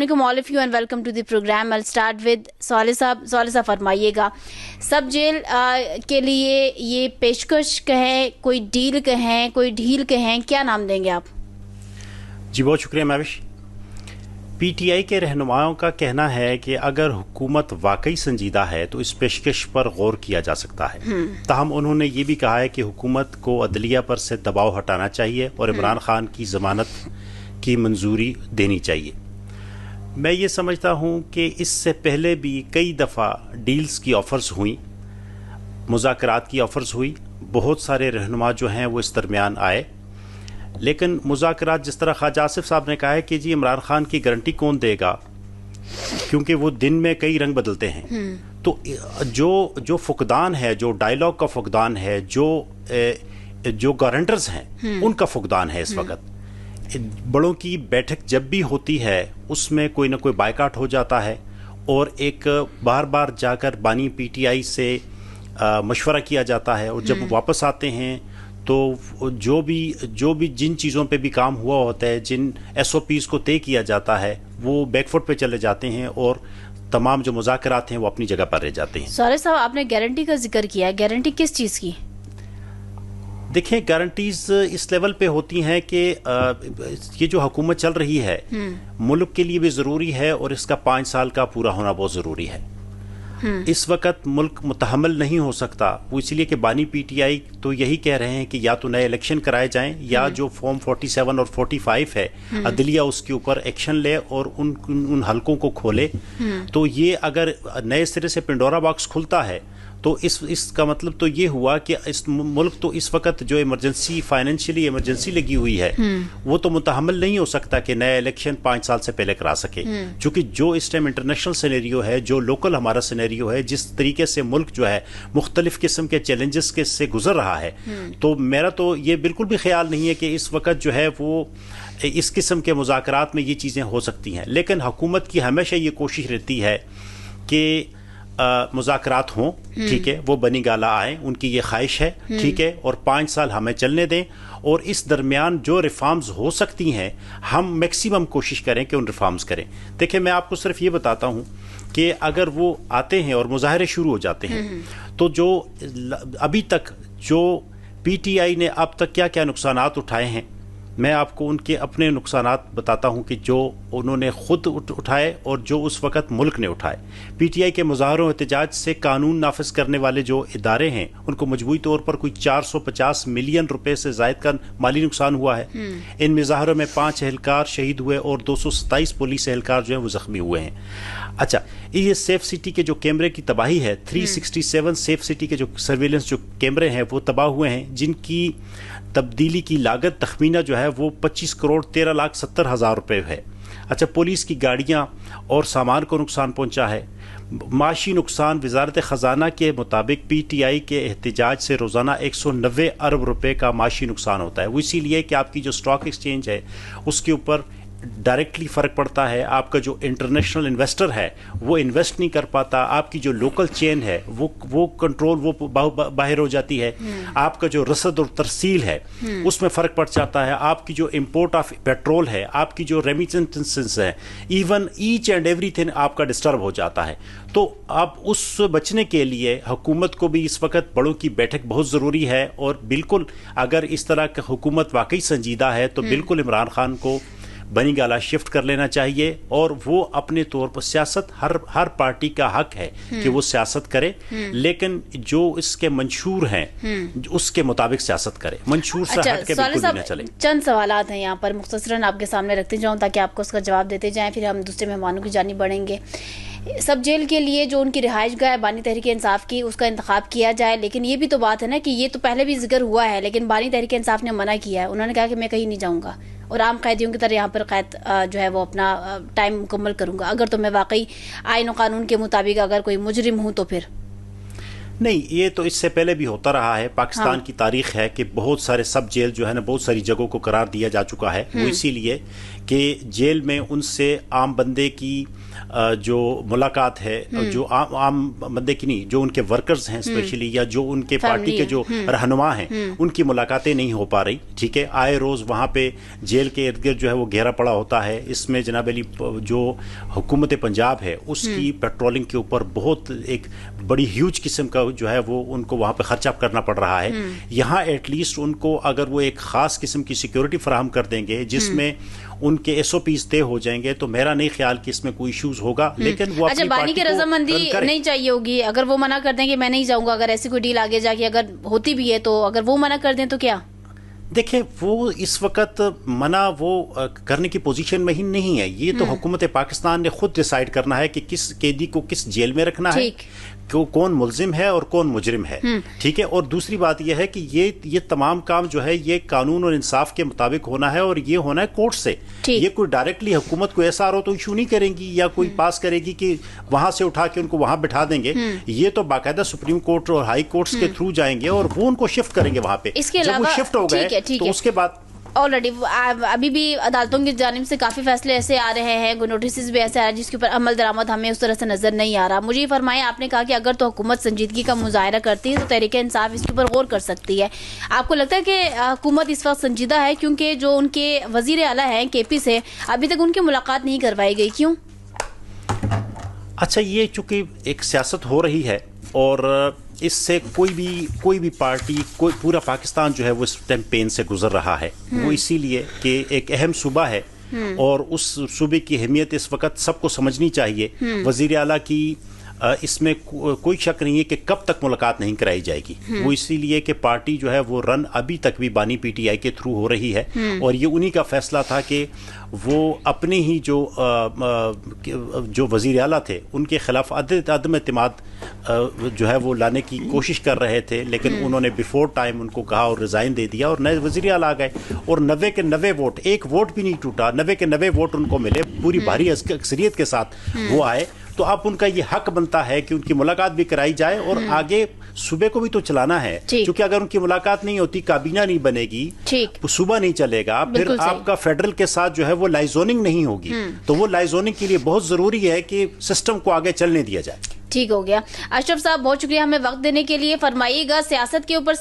अस्सलाम all of you and welcome to the program. I start with Salih sahab फरमाइएगा, सब jail के लिए ये पेशकश कहें, कोई डील कहें, कोई ढील कहें, क्या नाम देंगे आप? जी बहुत शुक्रिया महविश। पीटीआई के रहनुमाओं का कहना है कि अगर हुकूमत वाकई संजीदा है तो इस पेशकश पर गौर किया जा सकता है। ताहम उन्होंने ये भी कहा है कि हुकूमत को अदलिया पर से दबाव हटाना चाहिए और इमरान खान की जमानत की मंजूरी देनी चाहिए। मैं ये समझता हूँ कि इससे पहले भी कई दफ़ा डील्स की ऑफ़र्स हुई, मुज़ाकरात की ऑफ़र्स हुई, बहुत सारे रहनुमा जो हैं वो इस दरमियान आए, लेकिन मुज़ाकरात जिस तरह ख्वाजा आसिफ साहब ने कहा है कि जी इमरान खान की गारंटी कौन देगा, क्योंकि वो दिन में कई रंग बदलते हैं। तो जो फुकदान है, जो डायलॉग का फुकदान है, जो गारंटर्स हैं उनका फुकदान है। इस वक्त बड़ों की बैठक जब भी होती है उसमें कोई ना कोई बायकाट हो जाता है और एक बार बार जाकर बानी पीटीआई से मशवरा किया जाता है, और जब वो वापस आते हैं तो जो भी जिन चीज़ों पे भी काम हुआ होता है, जिन SOPs को तय किया जाता है, वो बैकफुट पे चले जाते हैं और तमाम जो मुज़ाकरात हैं वो अपनी जगह पर रह जाते हैं। सालिह साहब, आपने गारंटी का जिक्र किया है, गारंटी किस चीज़ की? देखिए, गारंटीज इस लेवल पे होती हैं कि ये जो हुकूमत चल रही है मुल्क के लिए भी ज़रूरी है और इसका 5 साल का पूरा होना बहुत ज़रूरी है। इस वक्त मुल्क मुतहम्मिल नहीं हो सकता, वो इसलिए कि बानी पीटीआई तो यही कह रहे हैं कि या तो नए इलेक्शन कराए जाएं या जो फॉर्म 47 और 45 है अदलिया उसके ऊपर एक्शन ले और उन हलकों को खोले। तो ये अगर नए सिरे से पिंडोरा बॉक्स खुलता है तो इसका मतलब तो ये हुआ कि इस मुल्क तो इस वक्त जो इमरजेंसी, फाइनेंशियली इमरजेंसी लगी हुई है, वो तो मुतहम्मिल नहीं हो सकता कि नया इलेक्शन 5 साल से पहले करा सके। क्योंकि जो इस टाइम इंटरनेशनल सिनेरियो है, जो लोकल हमारा सिनेरियो है, जिस तरीके से मुल्क जो है मुख्तलिफ किस्म के चैलेंजेस के से गुजर रहा है, तो मेरा तो ये बिल्कुल भी ख्याल नहीं है कि इस वक्त जो है वो इस किस्म के मुज़ाकरात में ये चीज़ें हो सकती हैं। लेकिन हुकूमत की हमेशा ये कोशिश रहती है कि मुज़ाकरात हों, ठीक है, वो बनी गाला आए, उनकी ये ख्वाहिश है, ठीक है, और 5 साल हमें चलने दें और इस दरमियान जो रिफॉर्म्स हो सकती हैं हम मैक्सिमम कोशिश करें कि उन रिफॉर्म्स करें। देखिए, मैं आपको सिर्फ ये बताता हूँ कि अगर वो आते हैं और मुजाहरे शुरू हो जाते हैं तो जो अभी तक जो पीटीआई ने अब तक क्या क्या नुकसानात उठाए हैं, मैं आपको उनके अपने नुकसानात बताता हूं कि जो उन्होंने खुद उठाए और जो उस वक्त मुल्क ने उठाए। पीटीआई के मुजाहरों एहतजाज से कानून नाफिज करने वाले जो इदारे हैं उनको मजबूरी तौर पर कोई 450 मिलियन रुपए से जायद का माली नुकसान हुआ है। इन मुजाहरों में 5 एहलकार शहीद हुए और 227 पुलिस एहलकार जो है वो जख्मी हुए हैं। अच्छा, ये सेफ सिटी के जो कैमरे की तबाही है, 367 सेफ सिटी के जो सर्विलेंस जो कैमरे हैं वो तबाह हुए हैं, जिनकी तब्दीली की लागत तखमीना जो है वो 25 करोड़ 13,70,000 रुपए है। अच्छा, पुलिस की गाड़ियां और सामान को नुकसान पहुंचा है। माशी नुकसान वजारत ख़जाना के मुताबिक पीटीआई के एहतजाज से रोज़ाना 190 अरब रुपए का माशी नुकसान होता है। वो इसीलिए कि आपकी जो स्टॉक एक्सचेंज है उसके ऊपर डायरेक्टली फ़र्क पड़ता है। आपका जो इंटरनेशनल इन्वेस्टर है वो इन्वेस्ट नहीं कर पाता, आपकी जो लोकल चेन है वो कंट्रोल वो बाहर हो जाती है, आपका जो रसद और तरसील है उसमें फ़र्क पड़ जाता है, आपकी जो इंपोर्ट ऑफ पेट्रोल है, आपकी जो रेमिटेंसेस है, इवन ईच एंड एवरीथिंग आपका डिस्टर्ब हो जाता है। तो अब उस बचने के लिए हुकूमत को भी इस वक्त बड़ों की बैठक बहुत ज़रूरी है, और बिल्कुल अगर इस तरह की हुकूमत वाकई संजीदा है तो बिल्कुल इमरान खान को बनी गाला शिफ्ट कर लेना चाहिए, और वो अपने तौर पर सियासत हर पार्टी का हक है कि वो सियासत करे, लेकिन जो इसके मंशूर हैं उसके मुताबिक सियासत करे, मंशूर से हट के बिल्कुल भी न चले। चंद सवालात हैं यहाँ पर, मुख्तसरन आपके सामने रखते जाऊँ ताकि आपको उसका जवाब देते जाएं, फिर हम दूसरे मेहमानों की जानिब बढ़ेंगे। सब जेल के लिए जो उनकी रिहाइश गाह है बानी तहरीक इंसाफ की, उसका इंतखाब किया जाए, लेकिन ये भी तो बात है ना कि ये तो पहले भी जिक्र हुआ है, लेकिन बानी तहरीक इंसाफ ने मना किया है। उन्होंने कहा कि मैं कहीं नहीं जाऊँगा और आम कैदियों की तरह यहाँ पर कैद जो है वो अपना टाइम मुकम्मल करूँगा। अगर तो मैं वाकई आईन और कानून के मुताबिक अगर कोई मुजरिम हूँ तो फिर नहीं, ये तो इससे पहले भी होता रहा है। पाकिस्तान की तारीख है कि बहुत सारे सब जेल जो है ना, बहुत सारी जगहों को करार दिया जा चुका है। वो इसीलिए कि जेल में उनसे आम बंदे की जो मुलाकात है, जो आम बंदे की नहीं, जो उनके वर्कर्स हैं स्पेशली, या जो उनके पार्टी के जो रहनुमा हैं, उनकी मुलाकातें नहीं हो पा रही। ठीक है, आए रोज वहाँ पे जेल के इर्द गिर्द जो है वो घेरा पड़ा होता है। इसमें जनाब अली जो हुकूमत पंजाब है उसकी पेट्रोलिंग के ऊपर बहुत एक बड़ी ह्यूज किस्म का जो है वो उनको वहाँ पे खर्चा करना पड़ रहा है। यहाँ एटलीस्ट उनको अगर वो एक खास किस्म की सिक्योरिटी फराहम कर देंगे जिसमें उनके SOPs तय हो जाएंगे, तो मेरा नहीं ख्याल कि इसमें कोई इश्यूज होगा। लेकिन वो अच्छा, बानी की रजामंदी नहीं चाहिए होगी अगर वो मना कर दें कि मैं नहीं जाऊंगा, अगर ऐसी कोई डील आगे जाके अगर होती भी है, तो अगर वो मना कर दें तो क्या? देखिए, वो इस वक्त मना वो करने की पोजीशन में ही नहीं है। ये तो हुकूमत पाकिस्तान ने खुद डिसाइड करना है कि किस कैदी को किस जेल में रखना है, कौन मुलजिम है और कौन मुजरिम है। ठीक है, और दूसरी बात यह है कि ये तमाम काम जो है ये कानून और इंसाफ के मुताबिक होना है, और ये होना है कोर्ट से। ये कोई डायरेक्टली हुकूमत को SRO तो इशू नहीं करेंगी या कोई पास करेगी कि वहां से उठा के उनको वहां बिठा देंगे। ये तो बाकायदा सुप्रीम कोर्ट और हाई कोर्ट्स के थ्रू जाएंगे और वो उनको शिफ्ट करेंगे वहां पे। जब वो शिफ्ट हो गए तो उसके बाद ऑलरेडी अभी भी अदालतों की जानिब से काफ़ी फैसले ऐसे आ रहे हैं, नोटिस भी ऐसे आ रहे हैं जिसके ऊपर अमल दरामद हमें उस तरह से नज़र नहीं आ रहा। मुझे ये फरमाएं, आपने कहा कि अगर तो हुकूमत संजीदगी का मुजाहरा करती है तो तहरीक इंसाफ इसके ऊपर गौर कर सकती है। आपको लगता है कि हुकूमत इस वक्त संजीदा है? क्योंकि जो उनके वजीर आला हैं KP से अभी तक उनकी मुलाकात नहीं करवाई गई, क्यों? अच्छा, ये चूंकि एक सियासत हो रही है और इससे कोई भी पार्टी, कोई पूरा पाकिस्तान जो है वो इस टाइम पेन से गुजर रहा है। वो इसीलिए कि एक अहम सूबा है और उस सूबे की अहमियत इस वक्त सबको समझनी चाहिए। वजीर आला की इसमें कोई शक नहीं है कि कब तक मुलाकात नहीं कराई जाएगी। वो इसीलिए कि पार्टी जो है वो रन अभी तक भी बानी PTI के थ्रू हो रही है और ये उन्हीं का फैसला था कि वो अपने ही जो वजीर आला थे उनके खिलाफ अदम एतमाद जो है वो लाने की कोशिश कर रहे थे, लेकिन उन्होंने बिफोर टाइम उनको कहा और रिजाइन दे दिया और नए वजीर आला आ गए और 90 के 90 वोट, एक वोट भी नहीं टूटा, 90 के 90 वोट उनको मिले, पूरी भारी अक्सरियत के साथ वो आए। तो अब उनका ये हक बनता है कि उनकी मुलाकात भी कराई जाए और आगे सूबे को भी तो चलाना है, क्योंकि अगर उनकी मुलाकात नहीं होती, काबीना नहीं बनेगी, सूबा नहीं चलेगा, फिर आपका फेडरल के साथ जो है वो लाइजोनिंग नहीं होगी। तो वो लाइजोनिंग के लिए बहुत जरूरी है कि सिस्टम को आगे चलने दिया जाए। ठीक हो गया। अशरफ साहब, बहुत शुक्रिया हमें वक्त देने के लिए। फरमाइएगा, सियासत के ऊपर